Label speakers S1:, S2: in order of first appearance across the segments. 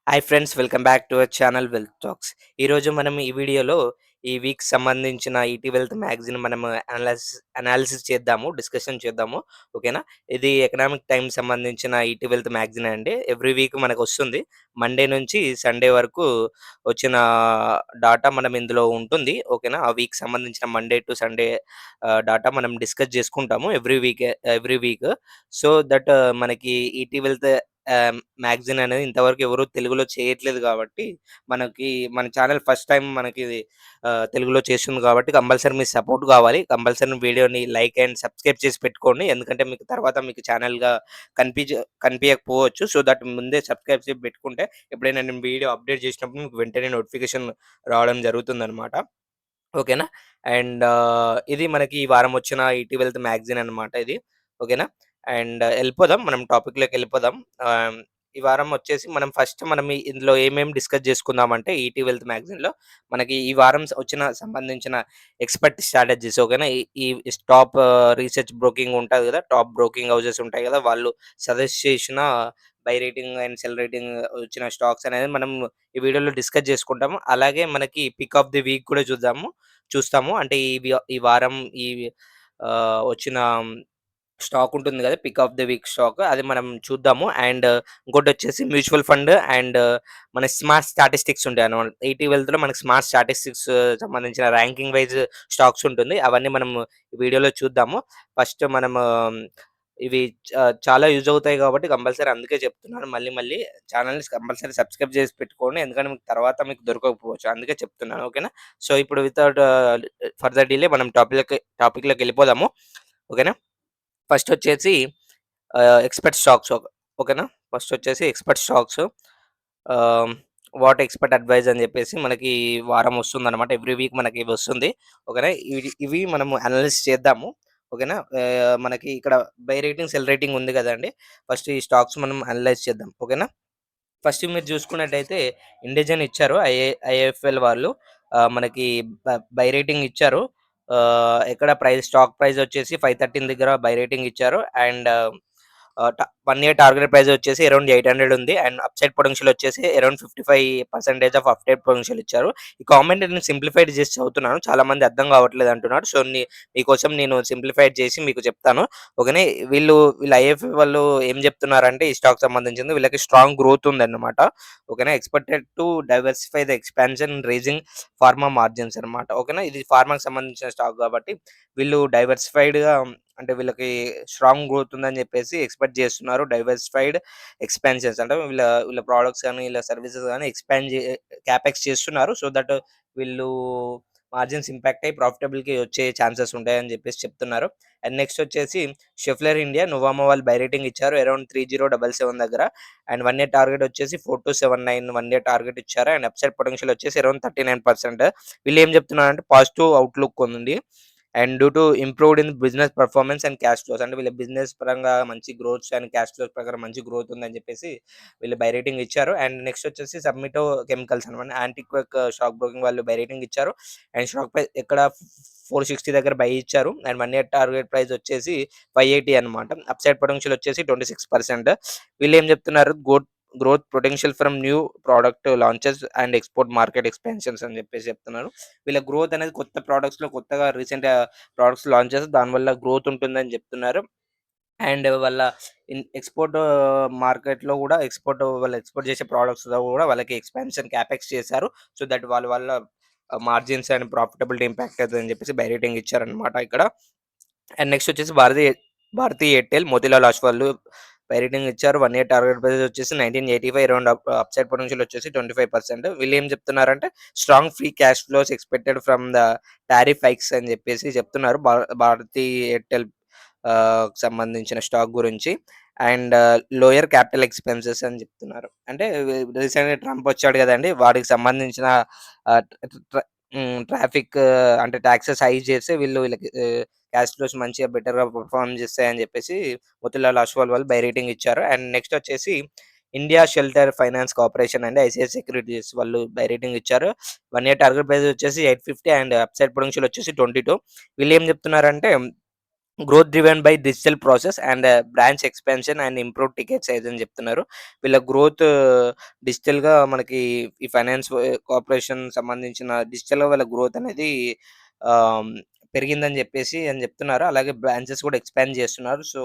S1: Hi friends, welcome back to our channel wealth tax. ఈరోజు మనం ఈ వీడియోలో ఈ వీక్ సంబంధించిన ఈటీ వెల్త్ మ్యాగజైన్ మనము అనాలిసిస్ చేద్దాము, డిస్కషన్ చేద్దాము. ఓకేనా? ఇది ఎకనామిక్ టైమ్ సంబంధించిన ఈటీ వెల్త్ మ్యాగజైన్ అండి. ఎవ్రీ వీక్ మనకు వస్తుంది. మండే నుంచి సండే వరకు వచ్చిన డాటా మనం ఇందులో ఉంటుంది. ఓకేనా? ఆ వీక్ సంబంధించిన మండే టు సండే డాటా మనం డిస్కస్ చేసుకుంటాము ఎవ్రీ వీక్. సో దట్ మనకి ఈటీ వెల్త్ మ్యాగజైన్ అనేది ఇంతవరకు ఎవరు తెలుగులో చేయట్లేదు కాబట్టి, మన ఛానల్ ఫస్ట్ టైమ్ మనకి ఇది తెలుగులో చేస్తుంది కాబట్టి కంపల్సరీ మీ సపోర్ట్ కావాలి. కంపల్సరీ వీడియోని లైక్ అండ్ సబ్స్క్రైబ్ చేసి పెట్టుకోండి. ఎందుకంటే మీకు తర్వాత మీకు ఛానల్‌గా కనిపించ కనిపియకపోవచ్చు. సో దట్ ముందే సబ్స్క్రైబ్ చేసి పెట్టుకుంటే ఎప్పుడైనా నేను వీడియో అప్డేట్ చేసినప్పుడు మీకు వెంటనే నోటిఫికేషన్ రావడం జరుగుతుందనమాట. ఓకేనా? అండ్ ఇది మనకి ఈ వారం వచ్చిన ఈటీ వెల్త్ మ్యాగజైన్ అనమాట ఇది. ఓకేనా? అండ్ ఎళ్ళిపోదాం. మనం టాపిక్‌లోకెళ్ళిపోదాం. ఈ వారం వచ్చేసి మనం ఇందులో ఏమేమి డిస్కస్ చేసుకుందామంటే ఈటీ వెల్త్ మ్యాగజైన్‌లో మనకి ఈ వారం సంబంధించిన ఎక్స్‌పర్ట్ స్ట్రాటజీస్. ఓకేనా? ఈ ఈ టాప్ రీసెర్చ్ బ్రోకింగ్ ఉంటది గదా! టాప్ బ్రోకింగ్ హౌసెస్ ఉంటాయి గదా! వాళ్ళు సజెస్ట్ చేసిన buy rating and sell rating వచ్చిన స్టాక్స్ అనేది మనం ఈ వీడియోలో డిస్కస్ చేసుకుంటాము. అలాగే మనకి పిక్ ఆఫ్ ది వీక్ కూడా చూస్తాము. అంటే ఈ వారం వచ్చిన స్టాక్ ఉంటుంది కదా! Pick of the week stock అది మనం చూద్దాము. అండ్ ఇంకోటొచ్చేసి మ్యూచువల్ ఫండ్ అండ్ మన స్మార్ట్ స్టాటిస్టిక్స్ ఉంటాయన్నమాట. ఈటీ వెల్త్‌లో మనకి స్మార్ట్ స్టాటిస్టిక్స్ సంబంధించిన ర్యాంకింగ్ వైస్ స్టాక్స్ ఉంటుంది. అవన్నీ మనం ఈ వీడియోలో చూద్దాము. ఫస్ట్ మనము ఇవి చాలా యూజ్ అవుతాయి కాబట్టి కంపల్సరీ అందుకే చెప్తున్నాను మళ్ళీ మళ్ళీ. ఛానెల్‌ని కంపల్సరీ సబ్స్క్రైబ్ చేసి పెట్టుకోండి. ఎందుకంటే మీకు తర్వాత మీకు దొరకకపోవచ్చు. అందుకే చెప్తున్నాను. ఓకేనా? సో, ఇప్పుడు వితౌట్ ఫర్దర్ డిలే మనం టాపిక్‌లోకెళ్ళిపోదాము. ఓకేనా? ఫస్ట్ వచ్చేసి ఎక్స్‌పెక్ట్ స్టాక్స్. ఓకేనా? ఫస్ట్ వచ్చేసి ఎక్స్‌పెక్ట్ స్టాక్స్. ఆహ్, వాట్ ఎక్స్‌పర్ట్ అడ్వైస్ అని చెప్పేసి మనకి వారం వస్తుందనమాట. ఎవ్రీ వీక్ మనకి ఇవి వస్తుంది. ఓకేనా? ఇవి మనము అనలైజ్ చేద్దాము. ఓకేనా? మనకి ఇక్కడ బై రేటింగ్, సెల్ రేటింగ్ ఉంది కదండీ! ఫస్ట్ ఈ స్టాక్స్ మనం అనలైజ్ చేద్దాం. ఓకేనా? ఫస్ట్ మీరు చూసుకున్నట్టయితే ఇండిజన్ ఇచ్చారు. ఐఐఎఫ్ఎల్ వాళ్ళు మనకి బై రేటింగ్ ఇచ్చారు. ఎక్కడ స్టాక్ ప్రైస్ వచ్చేసి 513 దగ్గర బై రేటింగ్ ఇచ్చారు. అండ్ 1 ఇయర్ టార్గెట్ ప్రైస్ వచ్చేసి అరౌండ్ 800 ఉంది. అండ్ అప్‌సైడ్ పొటెన్షియల్ వచ్చేసి అరౌండ్ 55% ఆఫ్ అప్‌సైడ్ పొటెన్షియల్ ఇచ్చారు. ఈ కామెంట్ నేను సింప్లిఫైడ్ చేసి చదువుతున్నాను. చాలా మంది అర్థం కావట్లేదు అంటున్నారు. సో, మీకోసం నేను సింప్లిఫైడ్ చేసి మీకు చెప్తాను. ఓకేనా? వీళ్ళు ఐఎఫ్ఎ వాళ్ళు ఏం చెప్తున్నారంటే ఈ స్టాక్ సంబంధించింది వీళ్ళకి స్ట్రాంగ్ గ్రోత్ ఉందన్నమాట. ఓకేనా? Expected to diversify the expansion rising pharma margins అన్నమాట. ఓకేనా? ఇది ఫార్మాకి సంబంధించిన స్టాక్ కాబట్టి వీళ్ళు డైవర్సిఫైడ్‌గా అంటే వీళ్ళకి స్ట్రాంగ్ గ్రోత్ ఉందని చెప్పేసి ఎక్స్‌పెక్ట్ చేస్తున్నారు. డైవర్సిఫైడ్ ఎక్స్‌పాన్షన్స్ అంటే వీళ్ళ వీళ్ళ ప్రొడక్ట్స్ గాని, వీళ్ళ సర్వీసెస్ గాని క్యాపెక్స్ చేస్తున్నారు. సో దట్ వీళ్ళు మార్జిన్స్ ఇంపాక్ట్ అయ్యి ప్రాఫిటబుల్‌కి వచ్చే ఛాన్సెస్ ఉంటాయని చెప్పేసి చెప్తున్నారు. అండ్ నెక్స్ట్ వచ్చేసి షెఫ్లర్ ఇండియా, నువామా వాళ్ళు బై రేటింగ్ ఇచ్చారు అరౌండ్ 3077 దగ్గర. అండ్ 1 ఇయర్ టార్గెట్ వచ్చేసి 4279 1 ఇయర్ టార్గెట్ ఇచ్చారు. అండ్ అప్‌సైడ్ పొటెన్షియల్ వచ్చేసి అరౌండ్ 39%. వీళ్ళు ఏం చెప్తున్నారంటే పాజిటివ్ అవుట్‌లుక్ ఉంది. And due to improved in business performance and cash flows అంటే వీళ్ళ బిజినెస్ పరంగా మంచి గ్రోత్స్ అండ్ క్యాష్ ఫ్లోస్ ప్రకారం మంచి గ్రోత్ ఉందని చెప్పేసి వీళ్ళు బై రేటింగ్ ఇచ్చారు. అండ్ నెక్స్ట్ వచ్చేసి సబ్మిటో కెమికల్స్ అనమాట. యాంటిక్వెక్ స్టాక్ బ్రోకింగ్ వాళ్ళు బై రేటింగ్ ఇచ్చారు. అండ్ స్టాక్ ప్రైస్ ఎక్కడ 460 దగ్గర బై ఇచ్చారు. అండ్ 1 ఇయర్ టార్గెట్ ప్రైస్ వచ్చేసి 580 అనమాట. అప్‌సైడ్ పొటెన్షియల్ వచ్చేసి 26%. వీళ్ళు ఏం చెప్తున్నారు growth potential from new product launches and export market expansions అని చెప్పేసి చెప్తున్నారు. వీళ్ళ గ్రోత్ అనేది కొత్త ప్రొడక్ట్స్‌లో కొత్తగా రీసెంట్‌గా ప్రొడక్ట్స్ లాంచ్ చేసి దానివల్ల గ్రోత్ ఉంటుందని చెప్తున్నారు. అండ్ వాళ్ళ ఎక్స్‌పోర్ట్ మార్కెట్‌లో గూడా వాళ్ళు ఎక్స్‌పోర్ట్ చేసే ప్రొడక్ట్స్‌లో గూడా వాళ్ళకి ఎక్స్‌పాన్షన్ క్యాపెక్స్ చేశారు. సో దట్ వాళ్ళ వల్ల మార్జిన్స్ అండ్ ప్రాఫిటబిలిటీ ఇంపాక్ట్ అయితదని చెప్పేసి బై రేటింగ్ ఇచ్చారనమాట ఇక్కడ. అండ్ నెక్స్ట్ వచ్చేసి భారతీ ఎయిర్టెల్, మోతిలాల్ ఓస్వాల్ బై రేటింగ్ ఇచ్చారు. 1 ఇయర్ టార్గెట్ ప్రైస్ వచ్చేసి 1985 అరౌండ్ అప్‌సైడ్ పొటెన్షియల్ వచ్చేసి 25%. వీళ్ళేం చెప్తున్నారంటే strong free cash flows expected from the tariff hikes అని చెప్పేసి చెప్తున్నారు. భారతీ ఎయిర్టెల్ సంబంధించిన స్టాక్ గురించి. అండ్ లోయర్ క్యాపిటల్ ఎక్స్‌పెన్సెస్ అని చెప్తున్నారు. అంటే రీసెంట్‌గా ట్రంప్ వచ్చాడు గదండీ! వాడికి సంబంధించిన ఆహ్, ట్ర ట్రాఫిక్ అంటే టాక్సెస్ హైక్ చేస్తే వీళ్ళకి క్యాష్ ఫ్లోస్ మంచిగా బెటర్‌గా పెర్ఫార్మ్ చేస్తాయని చెప్పేసి మోతిలాల్ ఓస్వాల్ వాళ్ళు బై రేటింగ్ ఇచ్చారు. అండ్ నెక్స్ట్ వచ్చేసి India shelter finance corporation and ICICI securities వాళ్ళు బై రేటింగ్ ఇచ్చారు. 1 ఇయర్ టార్గెట్ ప్రైస్ వచ్చేసి 850 అండ్ అప్‌సైడ్ పొటెన్షియల్ వచ్చేసి 22. వీళ్ళేం చెప్తున్నారంటే growth driven by digital process and branch expansion and improve ticket size అని చెప్తున్నారు. వీళ్ళ గ్రోత్ డిజిటల్‌గా మనకి ఈ ఫైనాన్స్ కార్పొరేషన్ సంబంధించిన డిజిటల్‌గా వీళ్ళ గ్రోత్ అనేది ఆహ్, పెరిగిందని అని చెప్తున్నారు. అలాగే బ్రాంచెస్ కూడా ఎక్స్‌పాండ్ చేస్తున్నారు. సో,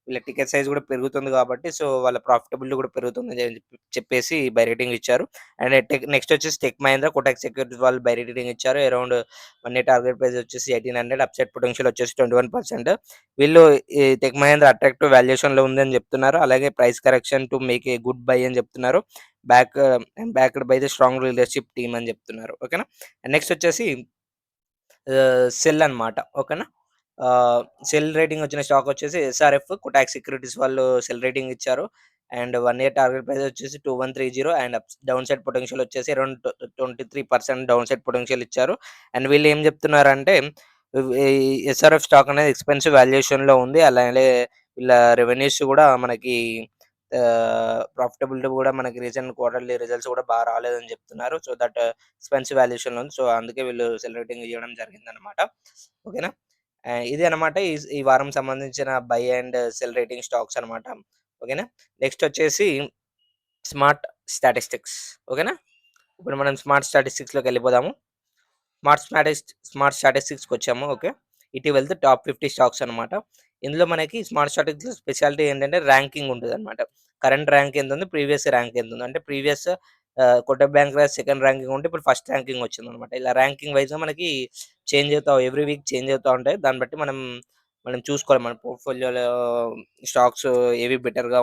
S1: వీళ్ళ టికెట్ సైజ్ కూడా పెరుగుతుంది కాబట్టి, సో, వాళ్ళ ప్రాఫిటబిలిటీ కూడా పెరుగుతుందని చెప్పేసి బై రేటింగ్ ఇచ్చారు. అండ్ నెక్స్ట్ వచ్చేసి టెక్ మహీంద్రా, కోటక్ సెక్యూరిటీస్ వాళ్ళు బై రేటింగ్ ఇచ్చారు. అరౌండ్ 1 ఇయర్ టార్గెట్ ప్రైస్ వచ్చేసి 1800, అప్‌సైడ్ పొటెన్షియల్ వచ్చేసి 21%. వీళ్ళు ఈ టెక్ మహీంద్రా అట్రాక్టివ్ వాల్యుయేషన్‌లో ఉందని చెప్తున్నారు. అలాగే price correction to make a good bye అని చెప్తున్నారు. Back backed by the strong leadership team అని చెప్తున్నారు. ఓకేనా. నెక్స్ట్ వచ్చేసి సెల్ అన్నమాట. ఓకేనా. ఆహ్, సెల్ రేటింగ్ వచ్చిన స్టాక్ వచ్చేసి ఎస్ఆర్ఎఫ్, కొటాక్ సెక్యూరిటీస్ వాళ్ళు సెల్ రేటింగ్ ఇచ్చారు. అండ్ 1 ఇయర్ టార్గెట్ ప్రైస్ వచ్చేసి 2130 అండ్ డౌన్ సైడ్ పొటెన్షియల్ వచ్చేసి అరౌండ్ 23% డౌన్ సైడ్ పొటెన్షియల్ ఇచ్చారు. అండ్ వీళ్ళు ఏం చెప్తున్నారంటే ఈ ఎస్ఆర్ఎఫ్ స్టాక్ అనేది ఎక్స్‌పెన్సివ్ వాల్యుయేషన్‌లో ఉంది. అలాగే వీళ్ళ రెవెన్యూస్ కూడా మనకి ప్రాఫిటబిలిటీ కూడా మనకి రీసెంట్ క్వార్టర్లీ రిజల్ట్స్ కూడా బాగా రాలేదని చెప్తున్నారు. సో, దట్ ఎక్స్‌పెన్సివ్ వాల్యుయేషన్‌లో ఉంది. సో, అందుకే వీళ్ళు సెల్ రేటింగ్ ఇవ్వడం జరిగిందనమాట. ఓకేనా. ఇది అనమాట ఈ వారం సంబంధించిన buy and sell rating stocks అనమాట. ఓకేనా. నెక్స్ట్ వచ్చేసి స్మార్ట్ స్టాటిస్టిక్స్. ఓకేనా. ఇప్పుడు మనం స్మార్ట్ స్టాటిస్టిక్స్‌లోకెళ్ళిపోదాము. స్మార్ట్ స్టాటిస్టిక్స్‌కొచ్చాము. ఓకే. ఇటీవలది టాప్ 50 స్టాక్స్ అనమాట. ఇందులో మనకి స్మార్ట్ స్టాటిస్టిక్స్ స్పెషాలిటీ ఏంటంటే ర్యాంకింగ్ ఉంటదనమాట. కరెంట్ ర్యాంక్ ఎంతుంది? ప్రీవియస్ ర్యాంక్ ఎంతుంది? అంటే previous Kotak bank second ranking ఉంటే ఇప్పుడు ఫస్ట్ ర్యాంకింగ్ వచ్చిందనమాట. ఇలా ర్యాంకింగ్ వైస్‌గా మనకి ఎవ్రీ వీక్ చేంజ్ అవుతా ఉంటాయి. దాన్ని బట్టి మనం చూసుకోవాలి. మన పోర్ట్‌ఫోలియోలో స్టాక్స్ ఏవి బెటర్‌గా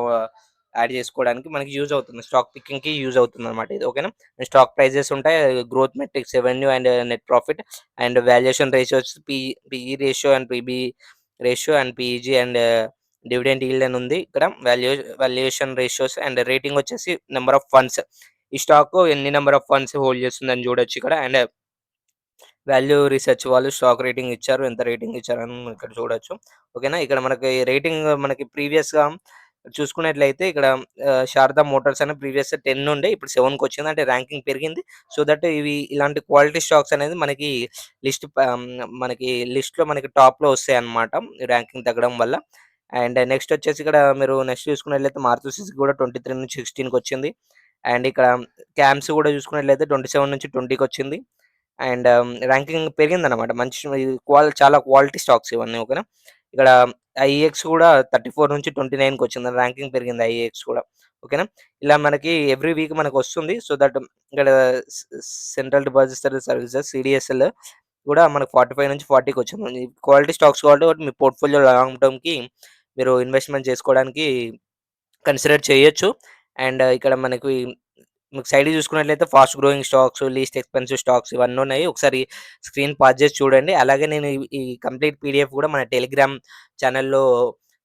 S1: యాడ్ చేసుకోవడానికి మనకి యూజ్ అవుతుంది. స్టాక్ పికింగ్‌కి యూజ్ అవుతుందనమాట ఇది. ఓకేనా. స్టాక్ ప్రైజెస్ ఉంటాయి. Growth metrics, revenue and net profit and valuation ratios, PE ratio and PB ratio and PEG and dividend yield అని ఉంది. ఇక్కడ వాల్యుయేషన్ రేషియోస్ అండ్ రేటింగ్ వచ్చేసి నంబర్ ఆఫ్ ఫండ్స్. ఈ స్టాక్ ఎన్ని నంబర్ ఆఫ్ ఫండ్స్ హోల్డ్ చేస్తుందని చూడొచ్చు ఇక్కడ. And value research వాళ్ళు స్టాక్ రేటింగ్ ఇచ్చారు. ఎంత రేటింగ్ ఇచ్చారని మనం ఇక్కడ చూడొచ్చు. ఓకేనా. ఇక్కడ మనకి రేటింగ్ మనకి ప్రీవియస్‌గా చూసుకున్నట్లయితే ఇక్కడ శారదా మోటార్స్ అని ప్రీవియస్ 10 ఉండే ఇప్పుడు 7కి వచ్చింది. అంటే ర్యాంకింగ్ పెరిగింది. సో దట్ ఇలాంటి క్వాలిటీ స్టాక్స్ అనేది మనకి లిస్ట్‌లో మనకి టాప్‌లో వస్తాయన్నమాట. ర్యాంకింగ్ తగ్గడం వల్ల. అండ్ నెక్స్ట్ వచ్చేసి ఇక్కడ మీరు నెక్స్ట్ చూసుకున్నట్లయితే మారుతి సుజుకి కూడా 23 నుంచి 16కి వచ్చింది. అండ్ ఇక్కడ క్యామ్స్ కూడా చూసుకున్నట్లయితే 27 నుంచి 20కి వచ్చింది. అండ్ ర్యాంకింగ్ పెరిగిందనమాట. మంచి చాలా క్వాలిటీ స్టాక్స్ ఇవన్నీ. ఓకేనా. ఇక్కడ ఐఈఎక్స్ కూడా 34 నుంచి 29కి వచ్చింది. ర్యాంకింగ్ పెరిగింది ఐఈఎక్స్ కూడా. ఓకేనా. ఇలా మనకి ఎవ్రీ వీక్ మనకొస్తుంది. సో దట్ ఇక్కడ స్ సెంట్రల్ డిపాజిటరీ సర్వీసెస్ సీడీఎస్ఎల్ కూడా మనకు 45 నుంచి 40కి వచ్చింది. క్వాలిటీ స్టాక్స్ కాబట్టి మీ పోర్ట్‌ఫోలియో లాంగ్ టర్మ్‌కి మీరు ఇన్వెస్ట్‌మెంట్ చేసుకోవడానికి కన్సిడర్ చేయొచ్చు. అండ్ ఇక్కడ మీకు సైడ్‌కి చూసుకున్నట్లయితే fast growing stocks, least expensive stocks ఇవన్నీ ఉన్నాయి. ఒకసారి స్క్రీన్ పాజ్ చేసి చూడండి. అలాగే నేను ఈ కంప్లీట్ పీడీఎఫ్ కూడా మన టెలిగ్రామ్ ఛానెల్‌లో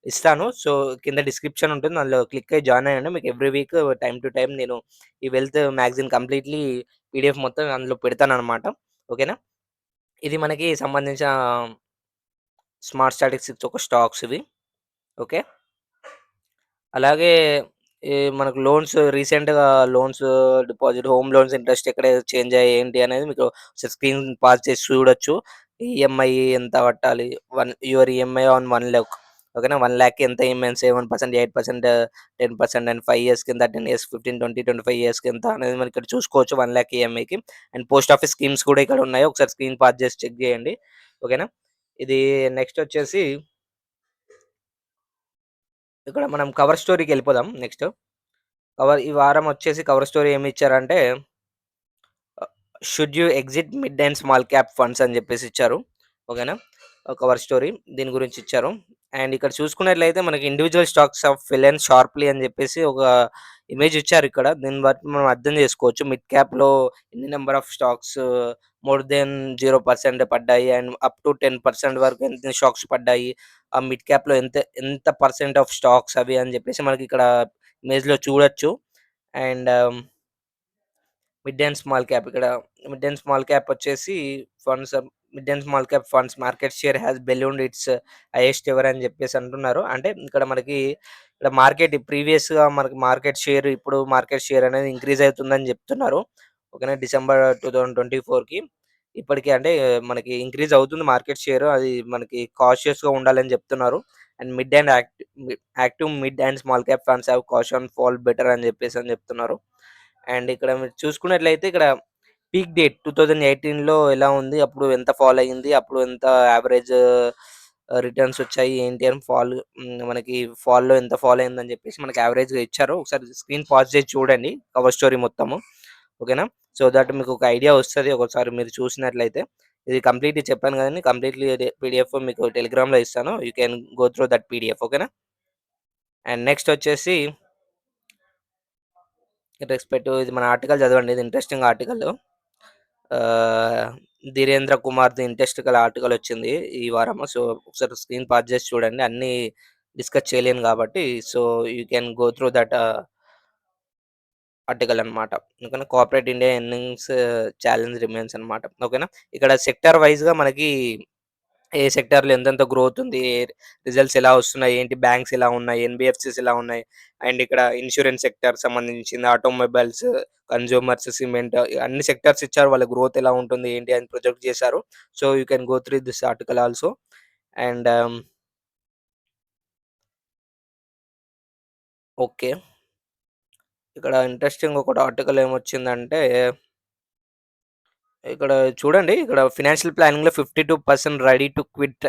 S1: ఇస్తాను. సో, కింద డిస్క్రిప్షన్ ఉంటుంది. అందులో క్లిక్ అయ్యి జాయిన్ అయ్యండి. మీకు every week time to time నేను ఈ వెల్త్ మ్యాగజైన్ కంప్లీట్‌లీ పీడీఎఫ్ మొత్తం అందులో పెడతాననమాట. ఓకేనా. ఇది మనకి సంబంధించిన స్మార్ట్ స్టాటిస్టిక్స్ ఒక స్టాక్స్ ఇవి. ఓకే. అలాగే మనకు రీసెంట్‌గా loans deposit, home loans interest ఎక్కడ చేంజ్ అయ్యాయి ఏంటి అనేది మీకు ఒకసారి స్క్రీన్ పాజ్ చేసి చూడొచ్చు. ఈఎంఐ ఎంత కట్టాలి? యువర్ ఈఎంఐ ఆన్ 1,00,000 ఓకేనా. 1,00,000కి ఎంత ఈఎంఐ 7%, 8%, 10% అండ్ 5 ఇయర్స్‌కి ఎంత, 10 ఇయర్స్, 15, 20, 25 ఇయర్స్‌కి ఎంత అనేది మనం ఇక్కడ చూసుకోవచ్చు 1,00,000 ఈఎంఐకి. అండ్ పోస్ట్ ఆఫీస్ స్కీమ్స్ కూడా ఇక్కడ ఉన్నాయి. ఒకసారి స్క్రీన్ పాజ్ చేసి చెక్ చేయండి. ఓకేనా. ఇది నెక్స్ట్ వచ్చేసి ఇక్కడ మనం కవర్ స్టోరీకెళ్ళిపోదాం నెక్స్ట్. ఈ వారం వచ్చేసి కవర్ స్టోరీ ఏమిచ్చారంటే, should you exit mid and small cap funds అని జెప్పేసి ఇచ్చారు. ఓకేనా. కవర్ స్టోరీ దీని గురించి ఇచ్చారు. అండ్ ఇక్కడ చూసుకున్నట్లయితే మనకి individual stocks of fell sharply అని జెప్పేసి ఒక ఇమేజ్ ఇచ్చారిక్కడ. దీన్ని బట్టి మనం అర్థం జేసుకోవచ్చు. మిడ్ క్యాప్‌లో ఎన్ని number of stocks more than 0% పడ్డాయి. అండ్ అప్ టు 10% వరకు ఎన్ని స్టాక్స్ పడ్డాయి. ఆ మిడ్ క్యాప్‌లో ఎంత ఎంత పర్సెంట్ ఆఫ్ స్టాక్స్ అవి అని జెప్పేసి మనకిక్కడ ఇమేజ్‌లో చూడొచ్చు. And mid and small cap ఇక్కడ మిడ్ అండ్ స్మాల్ క్యాప్ వచ్చేసి funds mid and small cap funds market share has ballooned its highest ever అని చెప్పేసి అంటున్నారు. అంటే ఇక్కడ ఇక్కడ ప్రీవియస్‌గా మనకి మార్కెట్ షేర్ అనేది ఇంక్రీజ్ అవుతుందని చెప్తున్నారు. ఓకేనా. డిసెంబర్ 2024కి. ఇప్పటికి అంటే మనకి ఇంక్రీజ్ అవుతుంది మార్కెట్ షేర్. అది మనకి కాషియస్‌గా ఉండాలని చెప్తున్నారు. And active mid and small cap funds have caution fall better అని చెప్పేసని చెప్తున్నారు. అండ్ ఇక్కడ మీరు చూసుకున్నట్లయితే ఇక్కడ పీక్ డేట్ 2018లో ఎలా ఉంది? అప్పుడు ఎంత ఫాల్ అయింది? అప్పుడు ఎంత యావరేజ్ రిటర్న్స్ వచ్చాయి? ఏంటి అని మనకి ఫాల్‌లో ఎంత ఫాల్ అయిందని చెప్పేసి మనకి యావరేజ్‌గా ఇచ్చారు. ఒకసారి స్క్రీన్ పాజ్ చేసి చూడండి కవర్ స్టోరీ మొత్తము. ఓకేనా? సో దట్ మీకు ఒక ఐడియా వస్తది. ఒకసారి మీరు చూసినట్లయితే. ఇది కంప్లీట్‌గా చెప్పాను కదండీ! కంప్లీట్‌లీ పీడీఎఫ్ మీకు టెలిగ్రామ్‌లో ఇస్తాను. You can go through that PDF ఓకేనా? అండ్ నెక్స్ట్ వచ్చేసి ఇది మన ఆర్టికల్ చదవండి. ఇది ఇంట్రెస్టింగ్ ఆర్టికల్. ఆహ్, 'ధీరేంద్ర కుమార్‌ది' ఇంట్రెస్టికల్ ఆర్టికల్ వచ్చింది ఈ వారము. సో, ఒకసారి స్క్రీన్ పాజ్ చేసి చూడండి. అన్నీ డిస్కస్ చేయలేను కాబట్టి, so, you can go through that article అన్నమాట. ఓకేనా. Corporate India earnings challenge remains అన్నమాట. ఓకేనా. ఇక్కడ సెక్టార్ వైస్‌గా మనకి ఏ సెక్టార్‌లో ఎంతెంత గ్రోత్ ఉంది, రిజల్ట్స్ ఎలా వస్తున్నాయి, ఏంటి బ్యాంక్స్ ఎలా ఉన్నాయి, ఎన్‌బీఎఫ్‌సిస్ ఎలా ఉన్నాయి, అండ్ ఇక్కడ ఇన్స్యూరెన్స్ సెక్టార్ సంబంధించింది, ఆటోమొబైల్స్, కన్స్యూమర్స్, సిమెంట్ అన్ని సెక్టార్స్ ఇచ్చారు. వాళ్ళ గ్రోత్ ఎలా ఉంటుంది, ఏంటి అని ప్రొజెక్ట్ చేశారు. So, you can go through this article also. And okay. ఇక్కడ ఇంట్రెస్టింగ్ ఒకటి ఆర్టికల్ ఏమొచ్చిందంటే, ఇక్కడ చూడండి. ఇక్కడ ఫైనాన్షియల్ ప్లానింగ్‌లో 52% ready to quit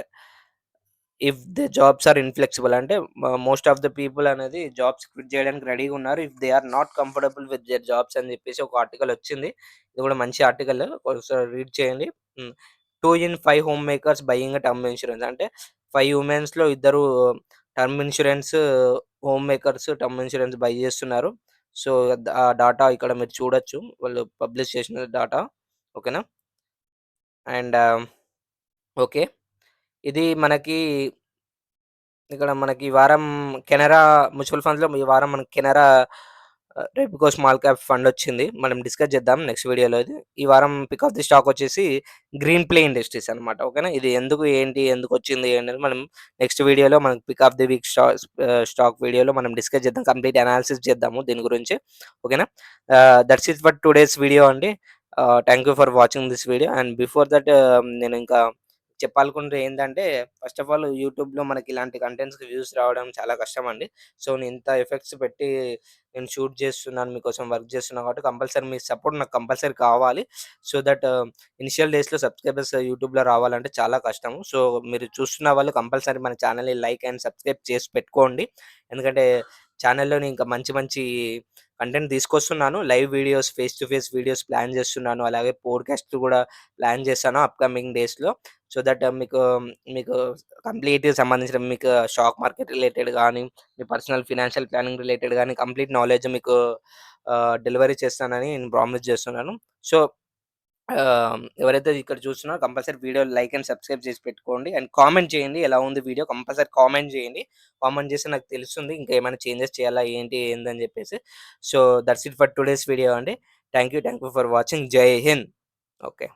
S1: if the jobs are inflexible. అంటే మోస్ట్ ఆఫ్ ద పీపుల్ అనేది జాబ్స్ క్విట్ చేయడానికి రెడీగా ఉన్నారు. If they are not comfortable with their jobs అని చెప్పేసి ఒక ఆర్టికల్ వచ్చింది. ఇది కూడా మంచి ఆర్టికల్. ఒకసారి రీడ్ చేయండి. హ్మ్. 2 in 5 home makers buying a term insurance. అంటే 5 వుమెన్స్‌లో ఇద్దరు term insurance home makers term insurance by చేస్తున్నారు. సో, ఆ డాటా ఇక్కడ మీరు చూడొచ్చు. వాళ్ళు పబ్లిష్ చేసిన డాటా. ఓకేనా. And okay. ఇది మనకి ఇక్కడ మనకి ఈ వారం కెనరా మ్యూచువల్ ఫండ్స్‌లో ఈ వారం మనకి Canara Repco small cap fund వచ్చింది. మనం డిస్కస్ చేద్దాం నెక్స్ట్ వీడియోలో ఇది. ఈ వారం పిక్ ఆఫ్ ది స్టాక్ వచ్చేసి గ్రీన్ ప్లే ఇండస్ట్రీస్ అన్నమాట. ఓకేనా. ఇది ఎందుకు, ఏంటి, ఎందుకొచ్చింది అనేది మనం నెక్స్ట్ వీడియోలో మనకి pick of the week stock వీడియోలో మనం డిస్కస్ చేద్దాం. కంప్లీట్ అనాలిసిస్ చేద్దాము దీని గురించి. ఓకేనా. That's it for today's video అండి. Thank you for watching this video. And before that నేను ఇంకా చెప్పాలనుకుంటే ఏందంటే, ఫస్ట్ ఆఫ్ ఆల్ యూట్యూబ్‌లో మనకి ఇలాంటి కంటెంట్స్‌కి వ్యూస్ రావడం చాలా కష్టమండి. సో, నేను ఇంత ఎఫెక్ట్స్ పెట్టి నేను షూట్ చేస్తున్నాను, మీకోసం వర్క్ చేస్తున్నా కాబట్టి కంపల్సరీ మీ సపోర్ట్ నాకు కంపల్సరీ కావాలి. సో దట్ ఇనిషియల్ డేస్‌లో సబ్‌స్క్రైబర్స్ యూట్యూబ్‌లో రావాలంటే చాలా కష్టము. సో, మీరు చూస్తున్న వాళ్ళు కంపల్సరీ మన ఛానెల్‌ని లైక్ అండ్ సబ్‌స్క్రైబ్ చేసి పెట్టుకోండి. ఎందుకంటే ఛానెల్‌లోని ఇంకా మంచి మంచి కంటెంట్ తీసుకొస్తున్నాను. Live videos, face to face videos plan చేస్తున్నాను. అలాగే పోడ్‌కాస్ట్‌లు కూడా ప్లాన్ చేశాను అప్‌కమింగ్ డేస్‌లో. సో దట్ మీకు కంప్లీట్‌గా సంబంధించిన మీకు స్టాక్ మార్కెట్ రిలేటెడ్ గానీ, మీ పర్సనల్ ఫినాన్షియల్ ప్లానింగ్ రిలేటెడ్ గానీ కంప్లీట్ నాలెడ్జ్ మీకు డెలివరీ చేస్తానని నేను ప్రామిస్ చేస్తున్నాను. సో, ఎవరైతే ఇక్కడ చూస్తున్నారో compulsory video like and subscribe చేసి పెట్టుకోండి. అండ్ కామెంట్ చేయండి. ఎలా ఉంది వీడియో కంపల్సరీ కామెంట్ చేయండి. కామెంట్ చేస్తే నాకు తెలుస్తుంది. ఇంకా ఏమైనా చేంజెస్ చేయాలా ఏంటి, ఏందని చెప్పేసి. So, that's it for today's video అండి. Thank you for watching. జై హింద్. ఓకే.